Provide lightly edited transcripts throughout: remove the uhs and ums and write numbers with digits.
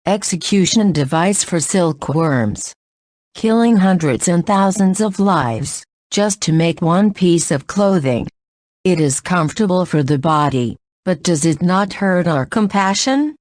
execution device for silkworms. Killing hundreds and thousands of lives, just to make one piece of clothing. It is comfortable for the body, but does it not hurt our compassion?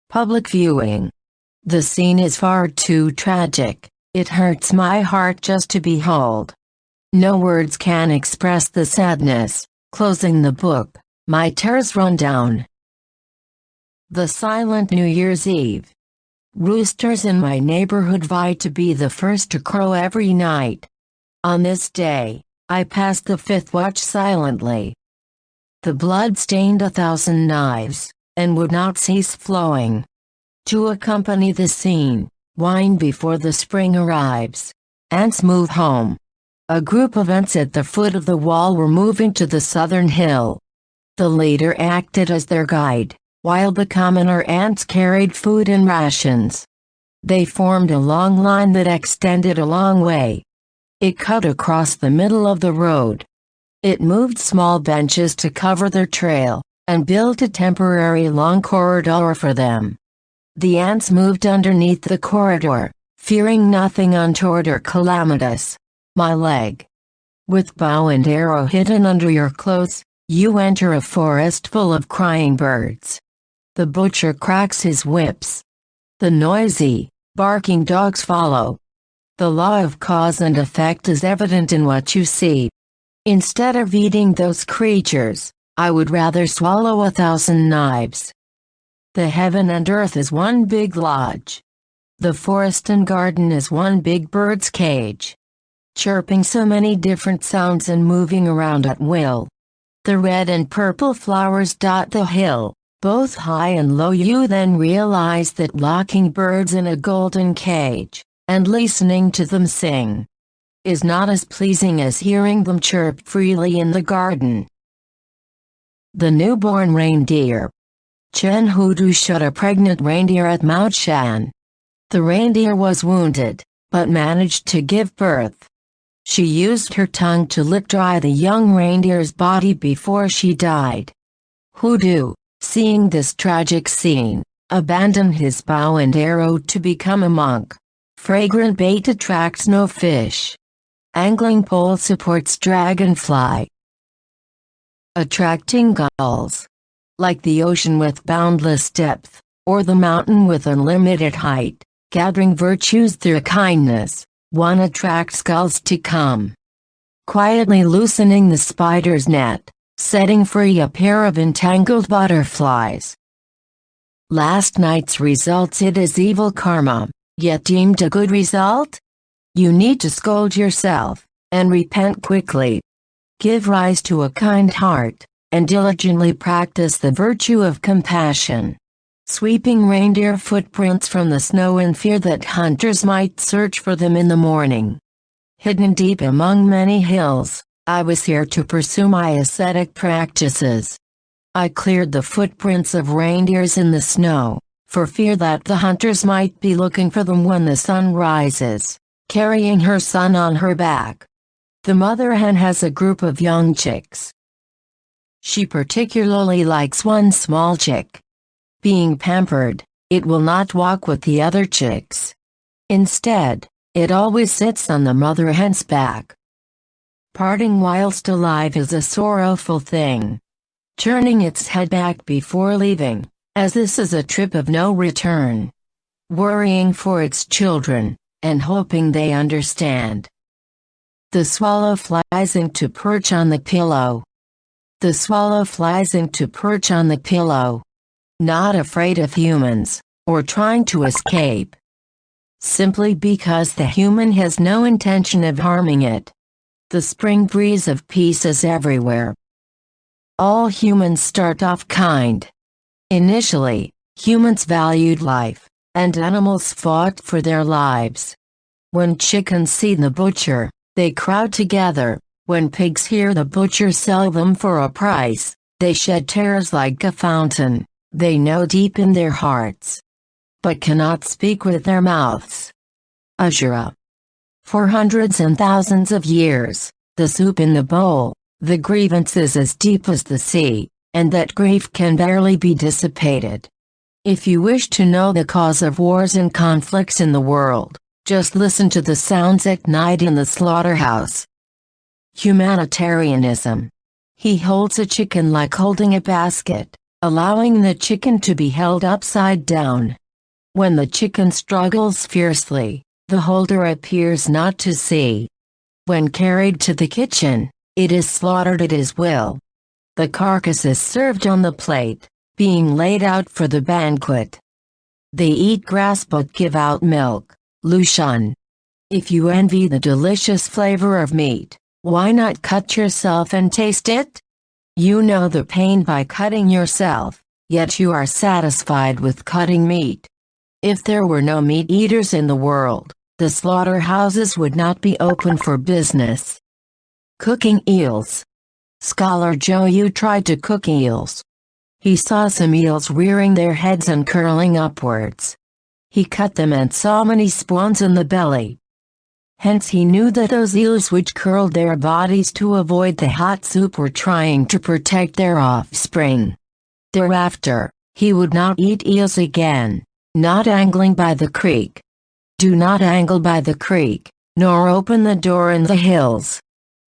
Public viewing. The scene is far too tragic, it hurts my heart just to behold. No words can express the sadness. Closing the book, my tears run down. The silent New Year's Eve. Roosters in my neighborhood vie to be the first to crow every night. On this day, I passed the fifth watch silently. The blood stained 1,000 knives, and would not cease flowing. To accompany the scene, wine before the spring arrives. Ants move home. A group of ants at the foot of the wall were moving to the southern hill. The leader acted as their guide, while the commoner ants carried food and rations. They formed a long line that extended a long way. It cut across the middle of the road. It moved small benches to cover their trail, and built a temporary long corridor for them. The ants moved underneath the corridor, fearing nothing untoward or calamitous. My leg. With bow and arrow hidden under your clothes, you enter a forest full of crying birds. The butcher cracks his whips. The noisy, barking dogs follow. The law of cause and effect is evident in what you see. Instead of eating those creatures, I would rather swallow 1,000 knives. The heaven and earth is one big lodge. The forest and garden is one big bird's cage. Chirping so many different sounds and moving around at will. The red and purple flowers dot the hill, both high and low. You then realize that locking birds in a golden cage, and listening to them sing, is not as pleasing as hearing them chirp freely in the garden. The newborn reindeer. Chen Hudu shot a pregnant reindeer at Mount Shan. The reindeer was wounded, but managed to give birth. She used her tongue to lick dry the young reindeer's body before she died. Hudu, seeing this tragic scene, abandoned his bow and arrow to become a monk. Fragrant bait attracts no fish. Angling pole supports dragonfly. Attracting gulls. Like the ocean with boundless depth, or the mountain with unlimited height, gathering virtues through kindness, one attracts gulls to come. Quietly loosening the spider's net, setting free a pair of entangled butterflies. Last night's results. It is evil karma, yet deemed a good result? You need to scold yourself, and repent quickly. Give rise to a kind heart, and diligently practice the virtue of compassion. Sweeping reindeer footprints from the snow in fear that hunters might search for them in the morning. Hidden deep among many hills, I was here to pursue my ascetic practices. I cleared the footprints of reindeers in the snow, for fear that the hunters might be looking for them when the sun rises, carrying her son on her back. The mother hen has a group of young chicks. She particularly likes one small chick. Being pampered, it will not walk with the other chicks. Instead, it always sits on the mother hen's back. Parting whilst alive is a sorrowful thing. Turning its head back before leaving, as this is a trip of no return. Worrying for its children, and hoping they understand. The swallow flies in to perch on the pillow. The swallow flies in to perch on the pillow. Not afraid of humans, or trying to escape. Simply because the human has no intention of harming it. The spring breeze of peace is everywhere. All humans start off kind. Initially, humans valued life, and animals fought for their lives. When chickens see the butcher, they crowd together. When pigs hear the butcher sell them for a price, they shed tears like a fountain. They know deep in their hearts, but cannot speak with their mouths. Asura. For hundreds and thousands of years, the soup in the bowl, the grievance is as deep as the sea, and that grief can barely be dissipated. If you wish to know the cause of wars and conflicts in the world, just listen to the sounds at night in the slaughterhouse. Humanitarianism. He holds a chicken like holding a basket, allowing the chicken to be held upside down. When the chicken struggles fiercely, the holder appears not to see. When carried to the kitchen, it is slaughtered at his will. The carcass is served on the plate, being laid out for the banquet. They eat grass but give out milk. Lucian. If you envy the delicious flavor of meat, why not cut yourself and taste it? You know the pain by cutting yourself, yet you are satisfied with cutting meat. If there were no meat eaters in the world, the slaughterhouses would not be open for business. Cooking eels. Scholar Joe Yu tried to cook eels. He saw some eels rearing their heads and curling upwards. He cut them and saw many spawns in the belly. Hence he knew that those eels which curled their bodies to avoid the hot soup were trying to protect their offspring. Thereafter, he would not eat eels again, not angling by the creek. Do not angle by the creek, nor open the door in the hills.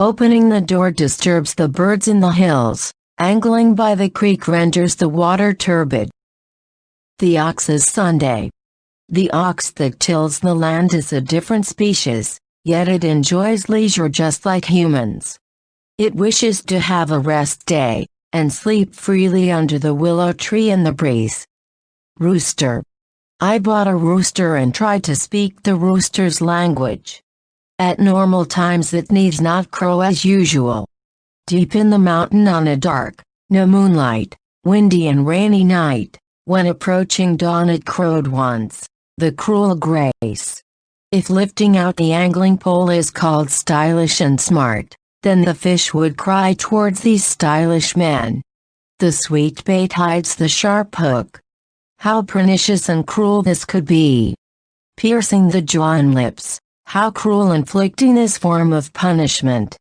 Opening the door disturbs the birds in the hills. Angling by the creek renders the water turbid. The ox's Sunday. The ox that tills the land is a different species, yet it enjoys leisure just like humans. It wishes to have a rest day, and sleep freely under the willow tree in the breeze. Rooster. I bought a rooster and tried to speak the rooster's language. At normal times it needs not crow as usual. Deep in the mountain on a dark, no moonlight, windy and rainy night, when approaching dawn it crowed once, the cruel grace. If lifting out the angling pole is called stylish and smart, then the fish would cry towards these stylish men. The sweet bait hides the sharp hook. How pernicious and cruel this could be. Piercing the jaw and lips, how cruel inflicting this form of punishment.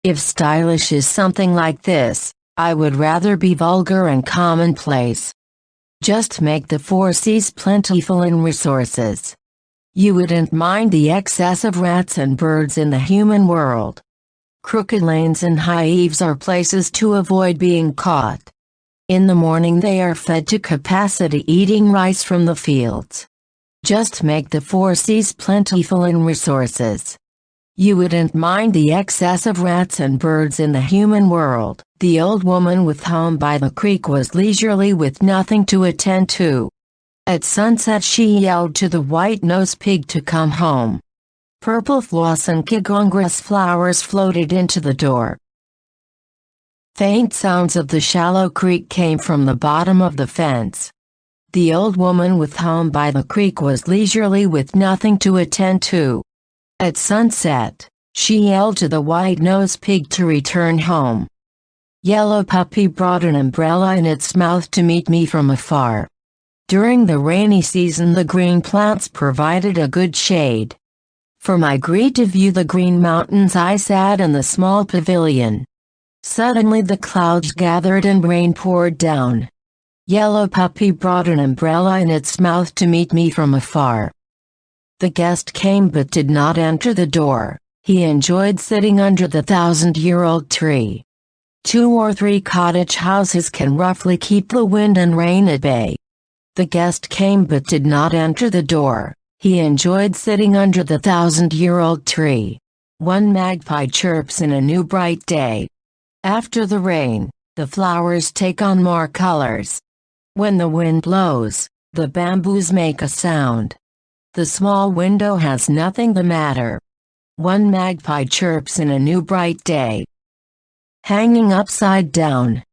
If stylish is something like this, I would rather be vulgar and commonplace. Just make the four seas plentiful in resources. You wouldn't mind the excess of rats and birds in the human world. Crooked lanes and high eaves are places to avoid being caught. In the morning they are fed to capacity eating rice from the fields. Just make the four seas plentiful in resources. You wouldn't mind the excess of rats and birds in the human world. The old woman with home by the creek was leisurely with nothing to attend to. At sunset she yelled to the white-nosed pig to come home. Purple floss and kigongras flowers floated into the door. Faint sounds of the shallow creek came from the bottom of the fence. The old woman with home by the creek was leisurely with nothing to attend to. At sunset, she yelled to the white-nosed pig to return home. Yellow puppy brought an umbrella in its mouth to meet me from afar. During the rainy season the green plants provided a good shade. For my greed to view the green mountains I sat in the small pavilion. Suddenly the clouds gathered and rain poured down. Yellow puppy brought an umbrella in its mouth to meet me from afar. The guest came but did not enter the door. He enjoyed sitting under the 1,000-year-old tree. 2 or 3 cottage houses can roughly keep the wind and rain at bay. The guest came but did not enter the door. He enjoyed sitting under the 1,000-year-old tree. One magpie chirps in a new bright day. After the rain, the flowers take on more colors. When the wind blows, the bamboos make a sound. The small window has nothing the matter. One magpie chirps in a new bright day. Hanging upside down.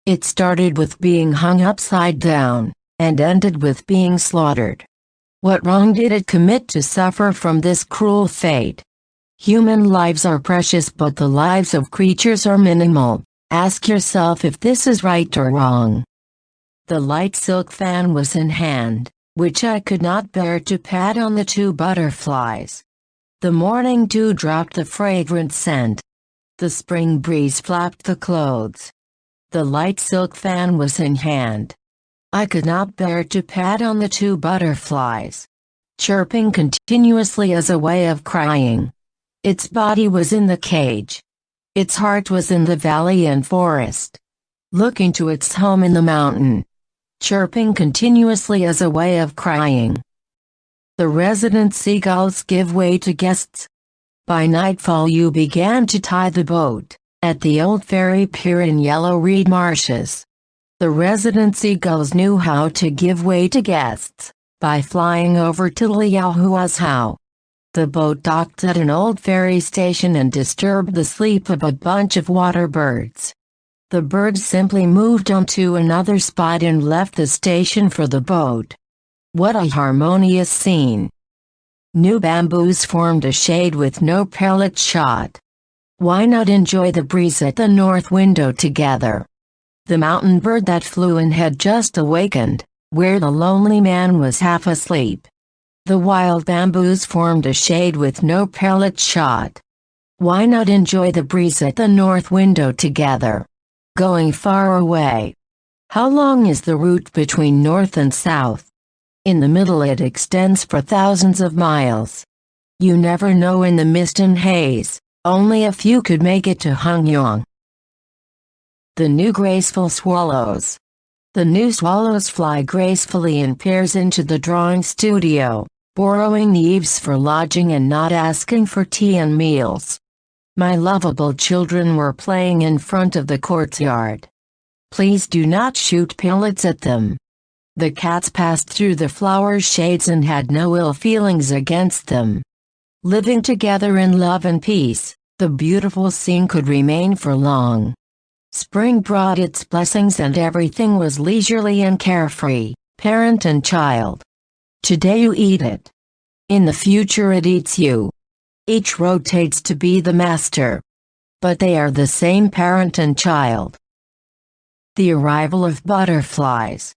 It started with being hung upside down, and ended with being slaughtered. What wrong did it commit to suffer from this cruel fate? Human lives are precious but the lives of creatures are minimal. Ask yourself if this is right or wrong. The light silk fan was in hand, which I could not bear to pat on the 2 butterflies. The morning dew dropped the fragrant scent. The spring breeze flapped the clothes. The light silk fan was in hand. I could not bear to pat on the two butterflies, chirping continuously as a way of crying. Its body was in the cage. Its heart was in the valley and forest, looking to its home in the mountain, chirping continuously as a way of crying. The resident seagulls give way to guests. By nightfall you began to tie the boat at the old ferry pier in yellow reed marshes. The resident seagulls knew how to give way to guests by flying over to Liaohuazhao. The boat docked at an old ferry station and disturbed the sleep of a bunch of water birds. The birds simply moved on to another spot and left the station for the boat. What a harmonious scene! New bamboos formed a shade with no pellet shot. Why not enjoy the breeze at the north window together? The mountain bird that flew in had just awakened, where the lonely man was half asleep. The wild bamboos formed a shade with no pellet shot. Why not enjoy the breeze at the north window together? Going far away. How long is the route between north and south? In the middle it extends for thousands of miles. You never know in the mist and haze, only a few could make it to Hungyong. The new graceful swallows. The new swallows fly gracefully in pairs into the drawing studio, borrowing the eaves for lodging and not asking for tea and meals. My lovable children were playing in front of the courtyard. Please do not shoot pellets at them. The cats passed through the flower shades and had no ill feelings against them. Living together in love and peace, the beautiful scene could remain for long. Spring brought its blessings and everything was leisurely and carefree, parent and child. Today you eat it. In the future it eats you. Each rotates to be the master. But they are the same parent and child. The arrival of butterflies.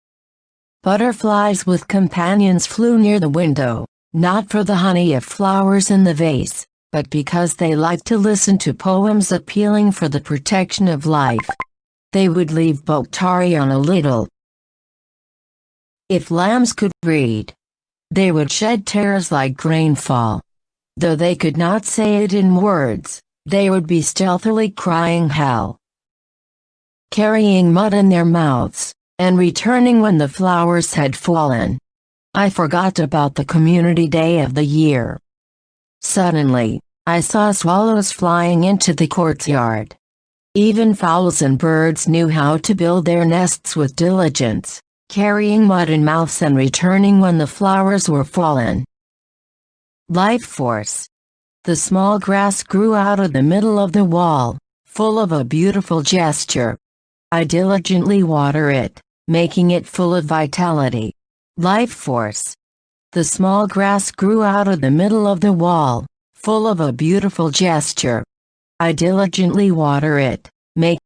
Butterflies with companions flew near the window, not for the honey of flowers in the vase, but because they liked to listen to poems appealing for the protection of life. They would leave Boktari on a little. If lambs could read, they would shed tears like rainfall. Though they could not say it in words, they would be stealthily crying hell. Carrying mud in their mouths, and returning when the flowers had fallen. I forgot about the community day of the year. Suddenly, I saw swallows flying into the courtyard. Even fowls and birds knew how to build their nests with diligence, carrying mud in mouths and returning when the flowers were fallen. Life force. The small grass grew out of the middle of the wall, full of a beautiful gesture. I diligently water it, making it full of vitality. Life force. The small grass grew out of the middle of the wall, full of a beautiful gesture. I diligently water it, making